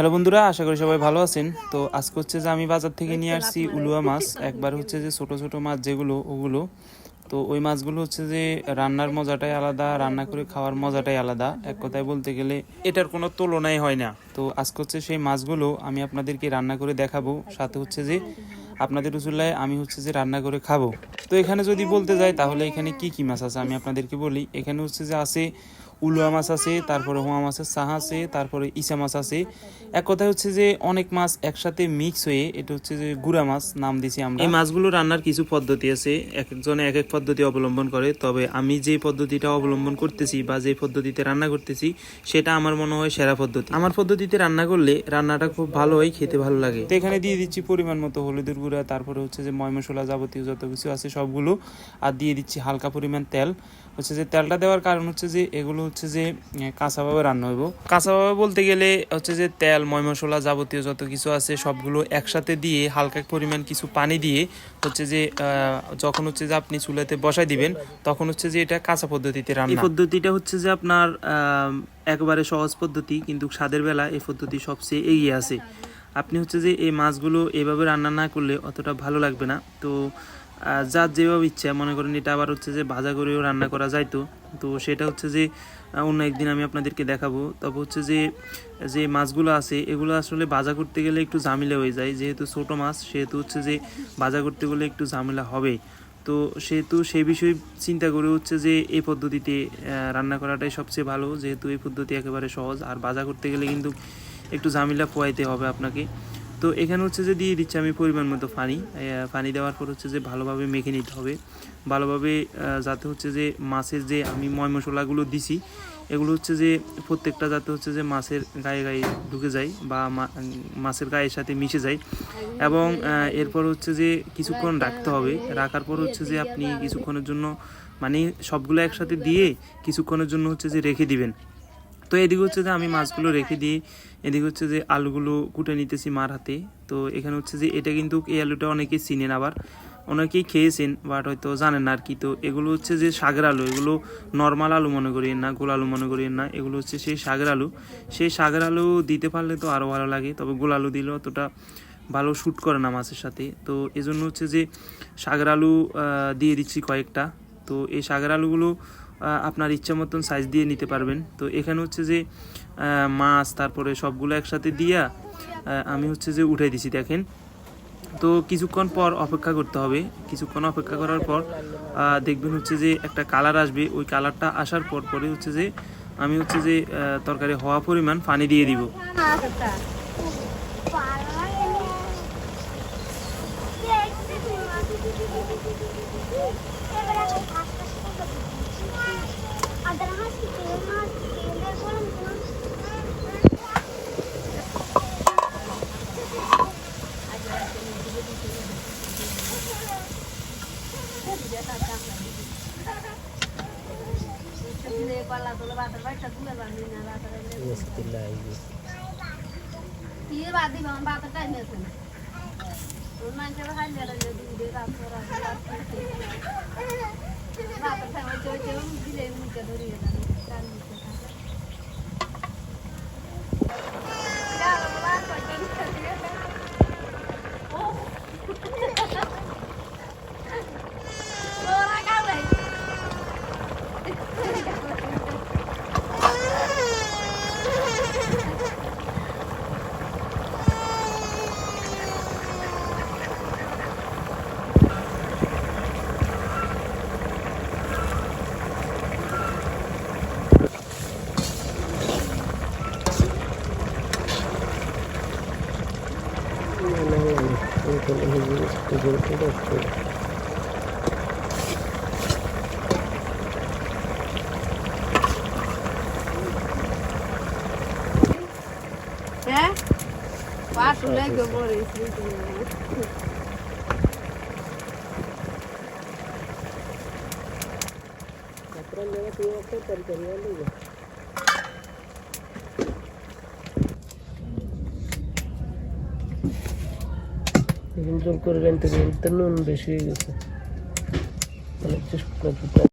Hello বন্ধুরা, আশা করি সবাই ভালো আছেন। তো আজকে হচ্ছে যে আমি বাজার থেকে নিয়ে আসছি উলুয়া মাছ। একবার হচ্ছে যে ছোট ছোট মাছ যেগুলো ওগুলো, তো ওই মাছগুলো হচ্ছে যে রান্নার মজাটাই আলাদা, রান্না করে খাওয়ার মজাটাই আলাদা। এক কথায় বলতে গেলে এটার কোনো তুলনাই হয় না। তো আজকে হচ্ছে সেই মাছগুলো আমি আপনাদেরকে রান্না করে দেখাবো, সাথে হচ্ছে যে আপনাদের উসুল্লায় আমি হচ্ছে যে রান্না করে খাবো। তো এখানে যদি বলতে যাই তাহলে এখানে কি কি মাছ আছে আমি আপনাদেরকে বলি। এখানে হচ্ছে যে আছে উলুয়া মাছ আছে, তারপরে হোয়া মাছের সাহা আছে, তারপরে ইসা মাছ আছে। এক কথায় হচ্ছে যে অনেক মাছ একসাথে মিক্স হয়ে এটা হচ্ছে যে গুড়া মাছ নাম দিছি আমরা। এই মাছগুলো রান্নার কিছু পদ্ধতি আছে, এক একজনে এক এক পদ্ধতি অবলম্বন করে। তবে আমি যে পদ্ধতিটা অবলম্বন করতেছি বা যে পদ্ধতিতে রান্না করতেছি সেটা আমার মনে হয় সেরা পদ্ধতি। আমার পদ্ধতিতে রান্না করলে রান্নাটা খুব ভালো হয়, খেতে ভালো লাগে। তো এখানে দিয়ে দিচ্ছি পরিমাণ মতো হলুদের গুঁড়া, তারপরে হচ্ছে যে ময় মশলা যাবতীয় যত কিছু আছে সবগুলো, আর দিয়ে দিচ্ছি হালকা পরিমাণ তেল। হচ্ছে যে তেলটা দেওয়ার কারণ হচ্ছে যে এগুলো হচ্ছে যে কাঁচাভাবে রান্না হইব। কাঁচাভাবে বলতে গেলে হচ্ছে যে তেল ময় মশলা যাবতীয় যত কিছু আছে সবগুলো একসাথে দিয়ে হালকা পরিমাণ কিছু পানি দিয়ে হচ্ছে যে যখন হচ্ছে যে আপনি চুলাতে বসাই দিবেন তখন হচ্ছে যে এটা কাঁচা পদ্ধতিতে রান্না। এই পদ্ধতিটা হচ্ছে যে আপনার একবারে সহজ পদ্ধতি, কিন্তু স্বাদের বেলা এই পদ্ধতি সবচেয়ে এগিয়ে আছে। আপনি হচ্ছে যে এই মাছগুলো এভাবে রান্না না করলে অতটা ভালো লাগবে না। তো যার যেভাবে ইচ্ছা, মনে করেন এটা আবার হচ্ছে যে ভাজা করেও রান্না করা যাইতো, তো সেটা হচ্ছে যে অন্য একদিন আমি আপনাদেরকে দেখাবো। তবে হচ্ছে যে যে মাছগুলো আছে এগুলো আসলে ভাজা করতে গেলে একটু ঝামেলা হয়ে যায়, যেহেতু ছোটো মাছ সেহেতু হচ্ছে যে ভাজা করতে গেলে একটু ঝামেলা হবে। তো সেহেতু সেই বিষয়ে চিন্তা করে হচ্ছে যে এই পদ্ধতিতে রান্না করাটাই সবচেয়ে ভালো, যেহেতু এই পদ্ধতি একেবারে সহজ। আর ভাজা করতে গেলে কিন্তু একটু ঝামেলা পোয়াইতে হবে আপনাকে। তো এখানে হচ্ছে যে দিয়ে দিচ্ছি আমি পরিমাণ মতো পানি দেওয়ার পর হচ্ছে যে ভালোভাবে মেখে নিতে হবে, ভালোভাবে যাতে হচ্ছে যে মাছের যে আমি ময় মশলাগুলো দিছি এগুলো হচ্ছে যে প্রত্যেকটা যাতে হচ্ছে যে মাছের গায়ে গায়ে ঢুকে যায় বা মাছের গায়ের সাথে মিশে যায়। এবং এরপর হচ্ছে যে কিছুক্ষণ রাখতে হবে, রাখার পর হচ্ছে যে আপনি কিছুক্ষণের জন্য মানে সবগুলো একসাথে দিয়ে কিছুক্ষণের জন্য হচ্ছে যে রেখে দিবেন। তো এদিকে হচ্ছে যে আমি মাছগুলো রেখে দিই, এদিকে হচ্ছে যে আলুগুলো কুটে নিতেছি মার হাতে। তো এখানে হচ্ছে যে এটা কিন্তু এই আলুটা অনেকেই চিনেন, আবার অনেকেই খেয়েছেন বাট হয়তো জানেন না আর কি। তো এগুলো হচ্ছে যে শাকের আলু, এগুলো নর্মাল আলু মনে করিয়েন না, গোল আলু মনে করিয়েন না, এগুলো হচ্ছে সেই শাকের আলু। সেই শাকের আলু দিতে পারলে তো আরও ভালো লাগে, তবে গোল আলু দিলেও অতটা ভালো শ্যুট করে না মাছের সাথে। তো এজন্য হচ্ছে যে শাকের আলু দিয়ে দিচ্ছি কয়েকটা। তো এই শাকের আলুগুলো আপনার ইচ্ছা মতন সাইজ দিয়ে নিতে পারবেন। তো এখানে হচ্ছে যে মাছ তারপরে সবগুলো একসাথে দিয়া আমি হচ্ছে যে উঠাই দিছি, দেখেন। তো কিছুক্ষণ পর অপেক্ষা করতে হবে, কিছুক্ষণ অপেক্ষা করার পর দেখবেন হচ্ছে যে একটা কালার আসবে। ওই কালারটা আসার পর পরে হচ্ছে যে আমি হচ্ছে যে তরকারি হওয়া পরিমাণ পানি দিয়ে দিব। হ্যাঁ পাটুলে গোবর জল করে নুন বেশি হয়ে গেছে।